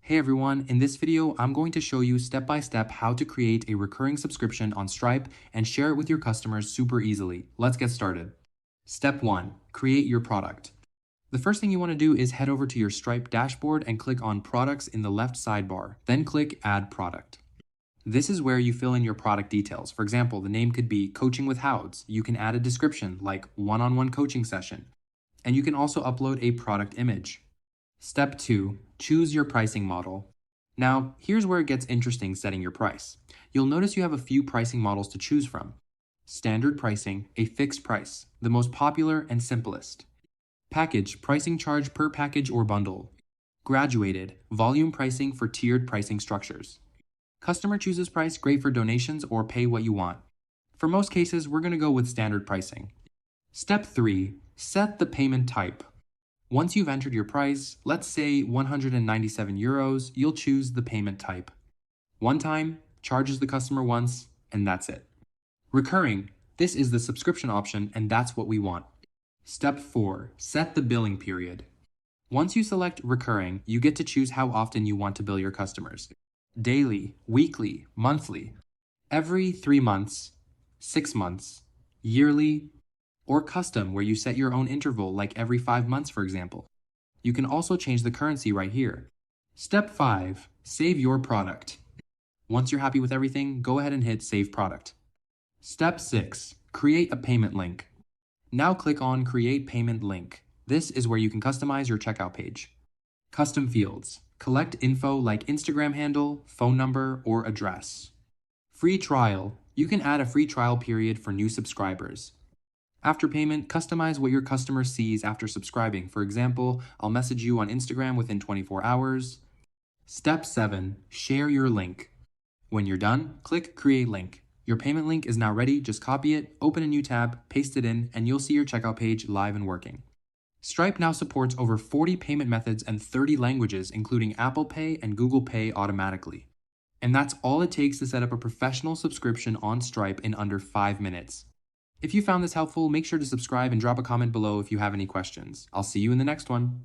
Hey everyone, in this video, I'm going to show you step by step how to create a recurring subscription on Stripe and share it with your customers super easily. Let's get started. Step 1. Create your product. The first thing you want to do is head over to your Stripe dashboard and click on Products in the left sidebar. Then click Add Product. This is where you fill in your product details. For example, the name could be Coaching with Howds. You can add a description like one-on-one coaching session. And you can also upload a product image. Step 2. Choose your pricing model. Now, here's where it gets interesting setting your price. You'll notice you have a few pricing models to choose from. Standard pricing, a fixed price, the most popular and simplest. Package, pricing charge per package or bundle. Graduated, volume pricing for tiered pricing structures. Customer chooses price, great for donations or pay what you want. For most cases, we're going to go with standard pricing. Step 3. Set the payment type. Once you've entered your price, let's say 197 euros, you'll choose the payment type. One time, charges the customer once, and that's it. Recurring, this is the subscription option, and that's what we want. Step 4. Set the billing period. Once you select recurring, you get to choose how often you want to bill your customers. Daily, weekly, monthly, every 3 months, 6 months, yearly, or custom where you set your own interval like every 5 months, for example. You can also change the currency right here. Step 5. Save your product. Once you're happy with everything, go ahead and hit Save Product. Step 6. Create a payment link. Now click on Create Payment Link. This is where you can customize your checkout page. Custom fields. Collect info like Instagram handle, phone number, or address. Free trial. You can add a free trial period for new subscribers. After payment, customize what your customer sees after subscribing. For example, I'll message you on Instagram within 24 hours. Step 7. Share your link. When you're done, click Create Link. Your payment link is now ready. Just copy it, open a new tab, paste it in, and you'll see your checkout page live and working. Stripe now supports over 40 payment methods and 30 languages, including Apple Pay and Google Pay automatically. And that's all it takes to set up a professional subscription on Stripe in under 5 minutes. If you found this helpful, make sure to subscribe and drop a comment below if you have any questions. I'll see you in the next one.